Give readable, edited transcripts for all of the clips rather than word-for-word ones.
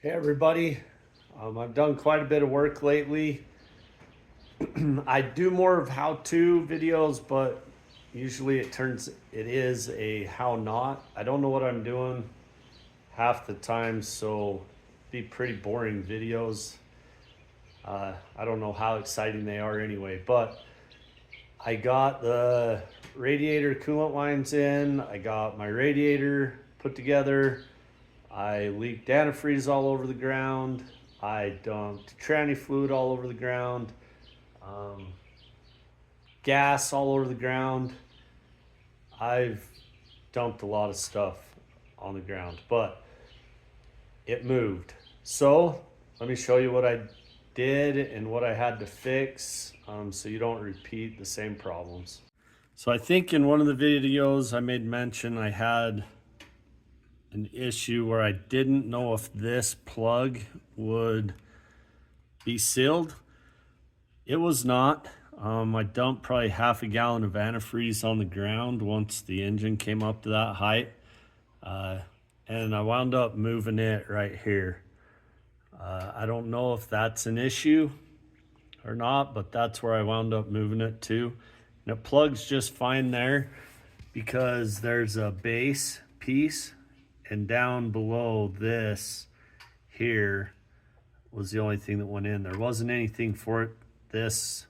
Hey everybody, I've done quite a bit of work lately. I do more of how-to videos, but usually it is a how not. I don't know what I'm doing half the time, so be pretty boring videos. I don't know how exciting they are anyway, but I got the radiator coolant lines in. I got my radiator put together. I leaked antifreeze all over the ground. I dumped tranny fluid all over the ground. Um, Gas all over the ground. I've dumped a lot of stuff on the ground, but it moved. So let me show you what I did and what I had to fix, so you don't repeat the same problems. So I think in one of the videos I made mention I had an issue where I didn't know if this plug would be sealed. It was not. I dumped probably half a gallon of antifreeze on the ground once the engine came up to that height. And I wound up moving it right here. I don't know if that's an issue or not, but that's where I wound up moving it to. And it plugs just fine there because there's a base piece, and down below this here was the only thing that went in. There wasn't anything for it, this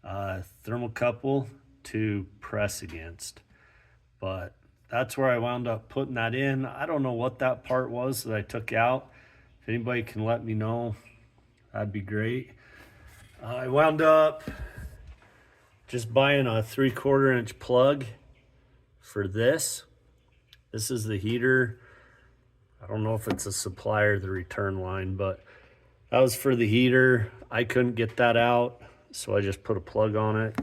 thermocouple to press against, but that's where I wound up putting that in. I don't know what that part was that I took out. If anybody can let me know, that'd be great. I wound up just buying a 3/4 inch plug for this. This is the heater. I don't know if it's a supply or the return line, but that was for the heater. I couldn't get that out, so I just put a plug on it.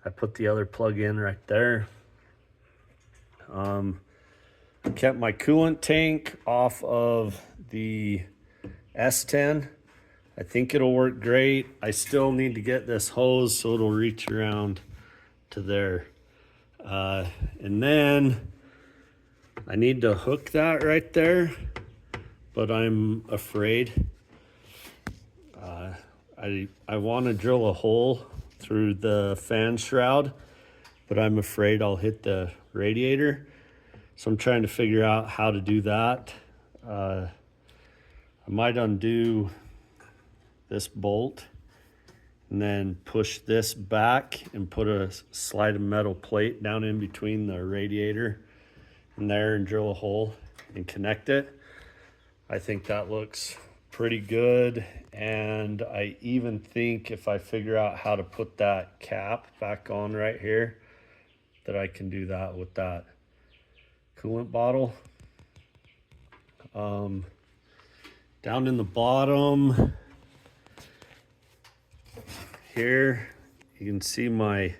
I put the other plug in right there. I kept my coolant tank off of the S10. I think it'll work great. I still need to get this hose so it'll reach around to there. And then I need to hook that right there, but I'm afraid. I want to drill a hole through the fan shroud, but I'm afraid I'll hit the radiator. So I'm trying to figure out how to do that. I might undo this bolt and then push this back and put a slide of metal plate down in between the radiator and there and drill a hole and connect it. I think that looks pretty good, and I even think if I figure out how to put that cap back on right here, that I can do that with that coolant bottle. Down in the bottom here, you can see my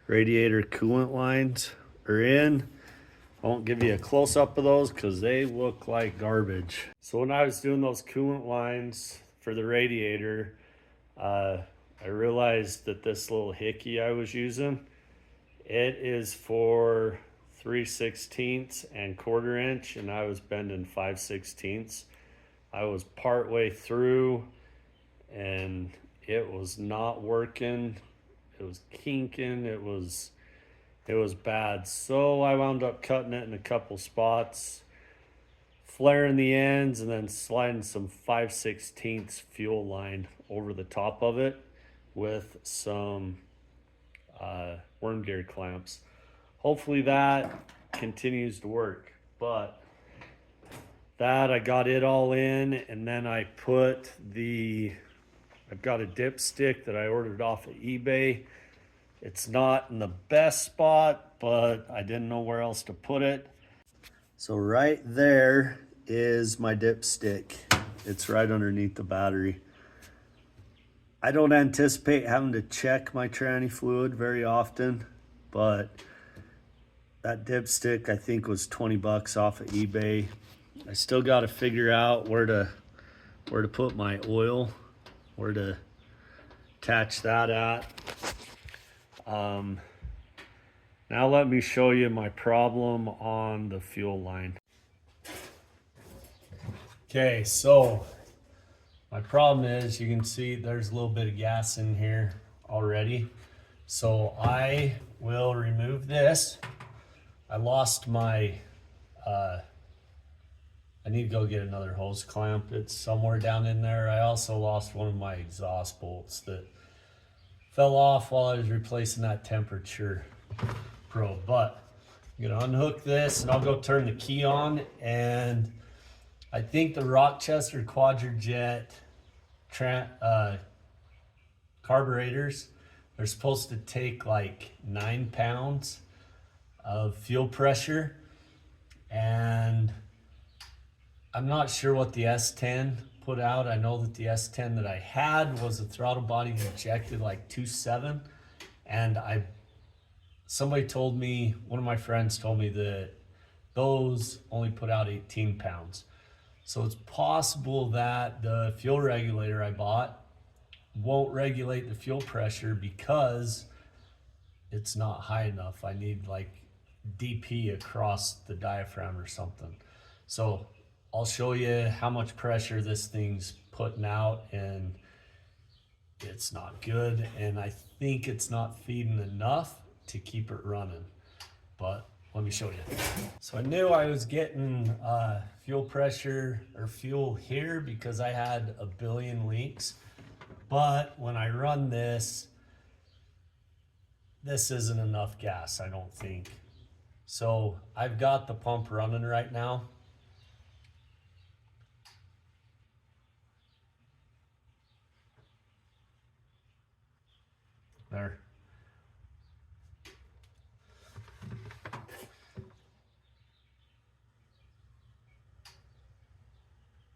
radiator coolant lines are in. I won't give you a close-up of those because they look like garbage. So when I was doing those coolant lines for the radiator, I realized that this little hickey I was using, it is for 3/16 and 1/4 inch, and I was bending 5/16. I was part way through and it was not working. It was kinking. It was bad. So I wound up cutting it in a couple spots, flaring the ends, and then sliding some 5/16 fuel line over the top of it with some worm gear clamps. Hopefully that continues to work, but that I got it all in, and then I've got a dipstick that I ordered off of eBay. It's not in the best spot, but I didn't know where else to put it. So right there is my dipstick. It's right underneath the battery. I don't anticipate having to check my tranny fluid very often, but that dipstick I think was 20 bucks off of eBay. I still got to figure out where to put my oil, where to attach that at. Now let me show you my problem on the fuel line. Okay, so my problem is, you can see there's a little bit of gas in here already. So I will remove this. I lost my, I need to go get another hose clamp. It's somewhere down in there. I also lost one of my exhaust bolts that fell off while I was replacing that temperature probe. But I'm gonna unhook this and I'll go turn the key on. And I think the Rochester Quadrajet carburetors, they're supposed to take like 9 pounds of fuel pressure, and I'm not sure what the S10 put out. I know that the S10 that I had was a throttle body injected like 2.7, and somebody told me, one of my friends told me that those only put out 18 pounds. So it's possible that the fuel regulator I bought won't regulate the fuel pressure because it's not high enough. I need like DP across the diaphragm or something. So I'll show you how much pressure this thing's putting out, and it's not good. And I think it's not feeding enough to keep it running, but let me show you. So I knew I was getting fuel pressure or fuel here because I had a billion leaks. But when I run this isn't enough gas, I don't think. So I've got the pump running right now. There.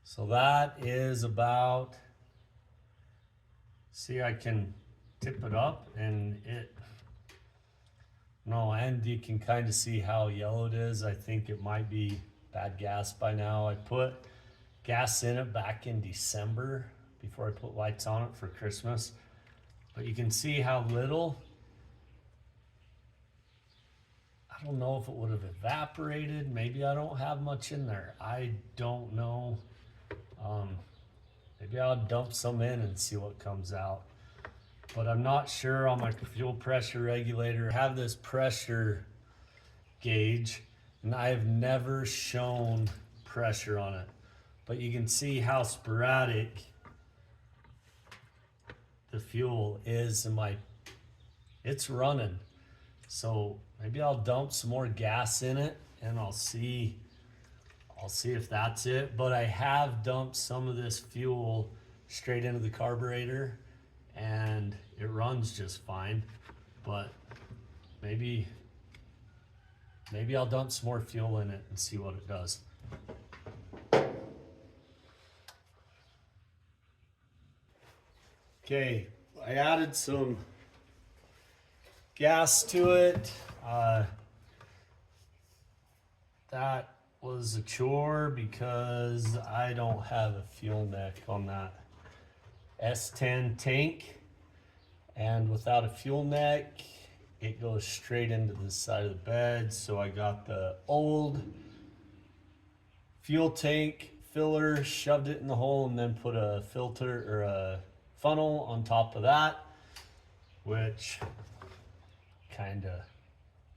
So that is about, see, I can tip it up and and you can kind of see how yellow it is. I think it might be bad gas by now. I put gas in it back in December before I put lights on it for Christmas. But you can see how little. I don't know if it would have evaporated. Maybe I don't have much in there. I don't know. Maybe I'll dump some in and see what comes out. But I'm not sure on my fuel pressure regulator. I have this pressure gauge and I have never shown pressure on it. But you can see how sporadic the fuel is in it's running. So maybe I'll dump some more gas in it and I'll see if that's it. But I have dumped some of this fuel straight into the carburetor and it runs just fine. But maybe I'll dump some more fuel in it and see what it does. Okay, I added some gas to it. That was a chore because I don't have a fuel neck on that S10 tank, and without a fuel neck it goes straight into the side of the bed. So I got the old fuel tank filler, shoved it in the hole, and then put a filter or a funnel on top of that, which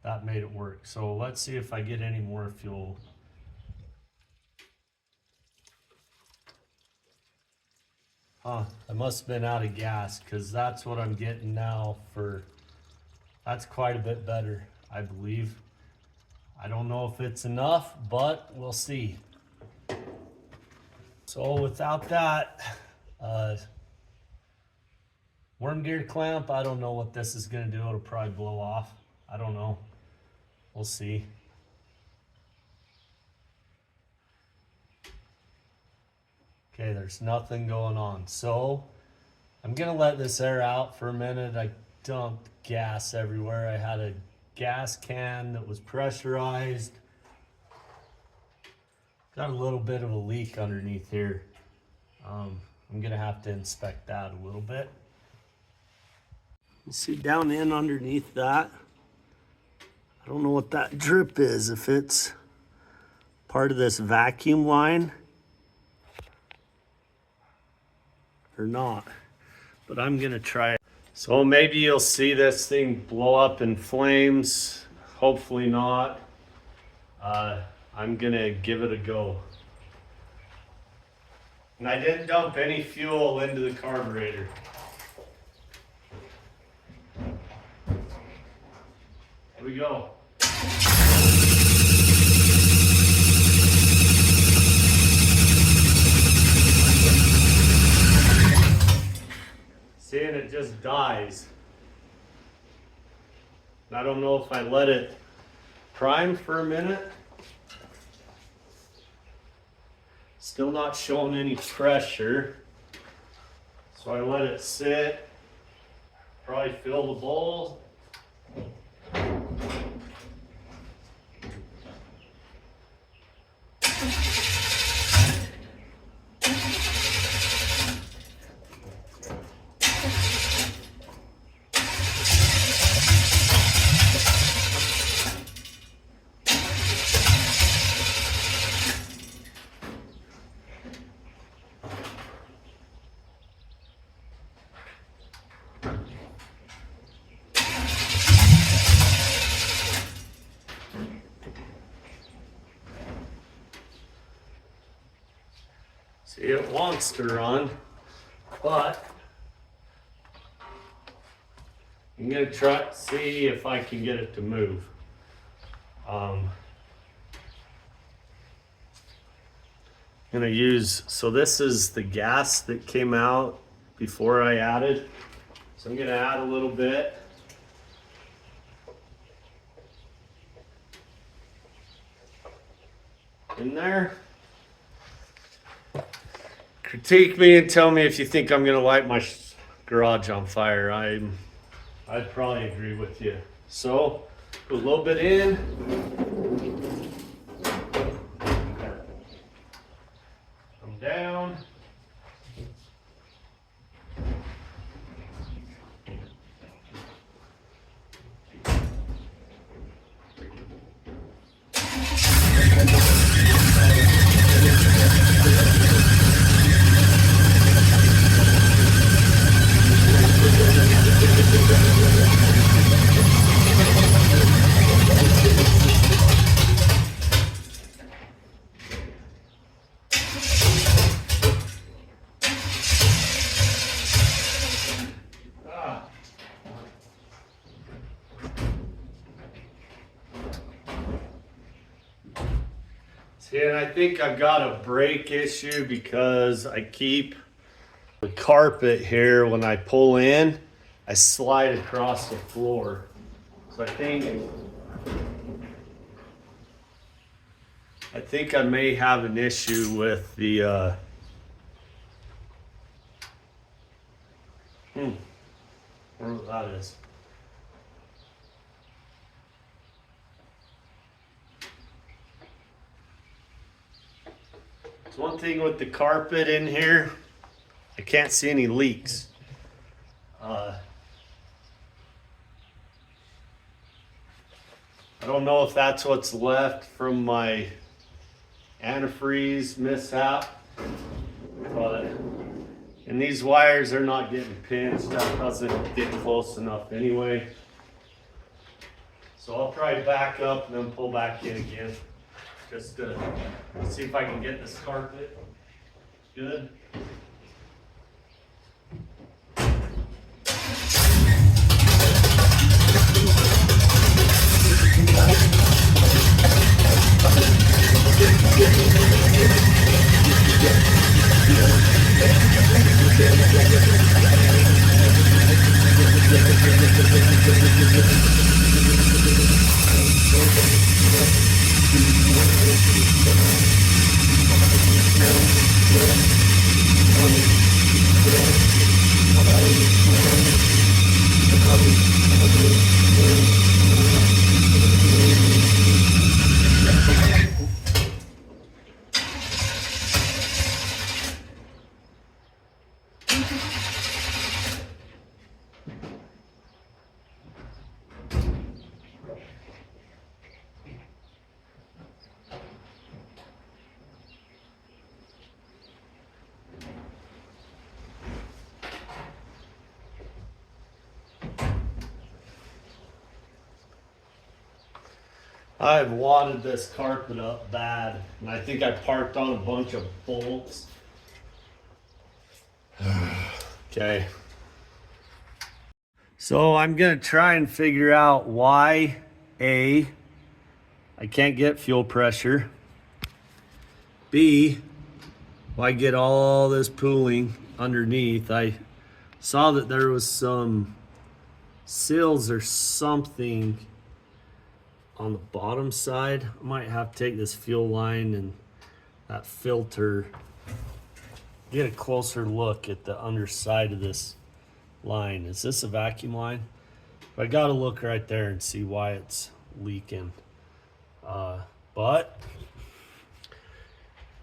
that made it work. So let's see if I get any more fuel. I must have been out of gas, because that's what I'm getting now that's quite a bit better, I believe. I don't know if it's enough, but we'll see. So without that worm gear clamp, I don't know what this is gonna do. It'll probably blow off. I don't know. We'll see. Okay, there's nothing going on. So I'm gonna let this air out for a minute. I dumped gas everywhere. I had a gas can that was pressurized. Got a little bit of a leak underneath here. I'm gonna have to inspect that a little bit. You see down in underneath that, I don't know what that drip is, if it's part of this vacuum line. or not, but I'm gonna try it. So maybe you'll see this thing blow up in flames. Hopefully not. I'm gonna give it a go. And I didn't dump any fuel into the carburetor. Here we go. See, and it just dies. I don't know if I let it prime for a minute. Still not showing any pressure. So I let it sit. Probably fill the bowl. See, it wants to run, but I'm gonna try to see if I can get it to move. I'm gonna use, so this is the gas that came out before I added. So I'm gonna add a little bit. In there. Critique me and tell me if you think I'm gonna light my garage on fire. I'd probably agree with you. So put a little bit in. Come down. See, and I think I've got a brake issue because I keep the carpet here. When I pull in, I slide across the floor. So I think I may have an issue with the I don't know what that is. It's one thing with the carpet in here, I can't see any leaks. I don't know if that's what's left from my antifreeze mishap, but and these wires are not getting pinched. That doesn't get close enough anyway. So I'll try back up and then pull back in again. Just to see if I can get this carpet good. I've wadded this carpet up bad, and I think I parked on a bunch of bolts. Okay. So I'm gonna try and figure out why I can't get fuel pressure. B, why get all this pooling underneath. I saw that there was some seals or something on the bottom side. I might have to take this fuel line and that filter, get a closer look at the underside of this line. Is this a vacuum line? I gotta look right there and see why it's leaking. But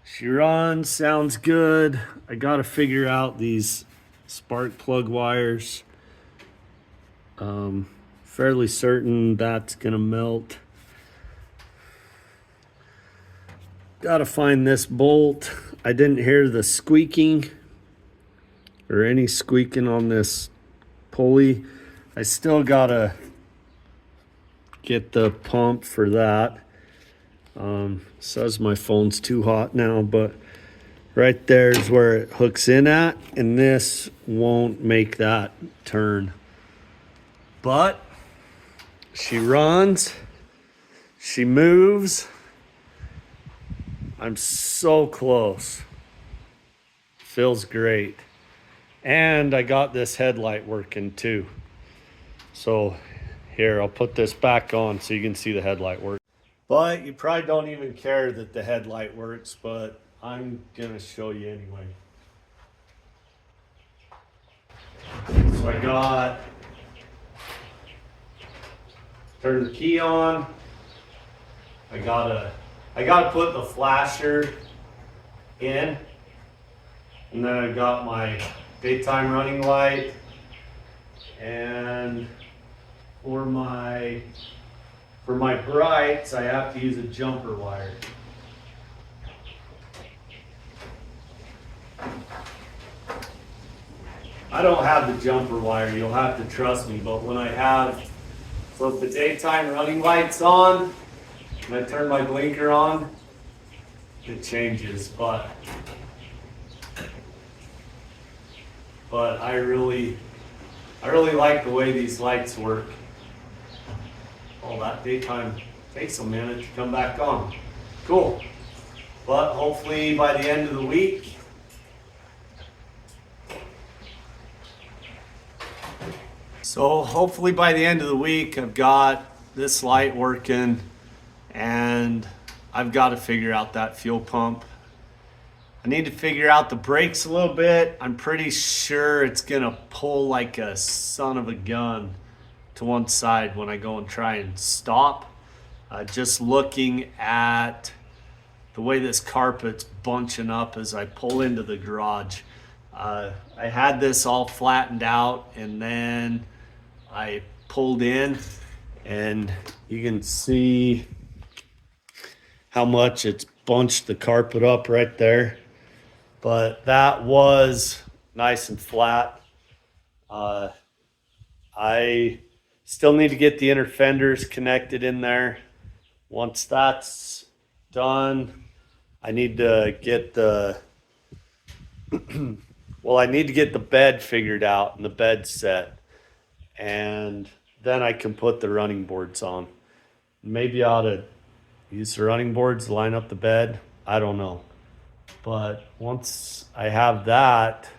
she runs, sounds good. I gotta figure out these spark plug wires. Fairly certain that's gonna melt. Gotta find this bolt. I didn't hear the squeaking or any squeaking on this pulley. I still gotta get the pump for that. Says my phone's too hot now, but right there is where it hooks in at, and this won't make that turn. But she runs, she moves. I'm so close. Feels great. And I got this headlight working too. So here, I'll put this back on so you can see the headlight work. But you probably don't even care that the headlight works, but I'm gonna show you anyway. So I got, turn the key on. I gotta put the flasher in, and then I got my daytime running light, and for my brights I have to use a jumper wire. I don't have the jumper wire, you'll have to trust me, but when I have, so if the daytime running light's on and I turn my blinker on, it changes, but I really like the way these lights work. Oh, that daytime takes a minute to come back on. Cool. But hopefully by the end of the week, I've got this light working, and I've got to figure out that fuel pump. I need to figure out the brakes a little bit. I'm pretty sure it's gonna pull like a son of a gun to one side when I go and try and stop. Just looking at the way this carpet's bunching up as I pull into the garage. I had this all flattened out, and then I pulled in, and you can see how much it's bunched the carpet up right there. But that was nice and flat. I still need to get the inner fenders connected in there. Once that's done, I need to get the I need to get the bed figured out and the bed set, and then I can put the running boards on. Maybe I ought to use the running boards to line up the bed. I don't know. But once I have that,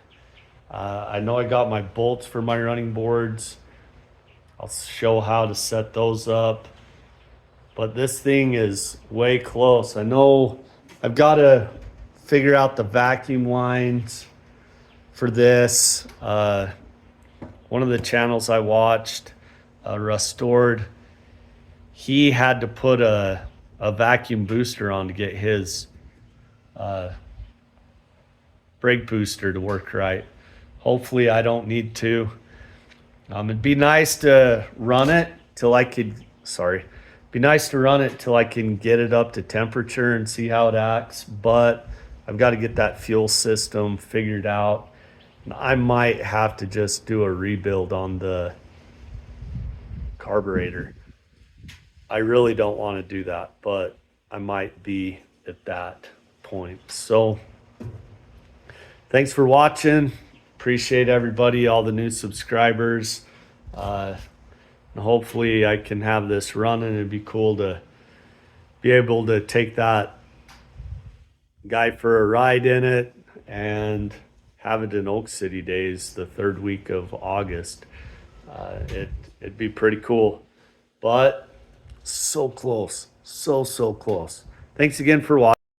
I know I got my bolts for my running boards. I'll show how to set those up. But this thing is way close. I know I've got to figure out the vacuum lines for this. One of the channels I watched, Restored, he had to put a vacuum booster on to get his brake booster to work right. Hopefully I don't need to. It'd be nice to run it till I can get it up to temperature and see how it acts, but I've got to get that fuel system figured out. I might have to just do a rebuild on the carburetor. I really don't want to do that, but I might be at that point. So thanks for watching. Appreciate everybody, all the new subscribers. Hopefully I can have this running. It'd be cool to be able to take that guy for a ride in it and have it in Oak City Days the 3rd week of August. It'd be pretty cool, but so close, so close. Thanks again for watching.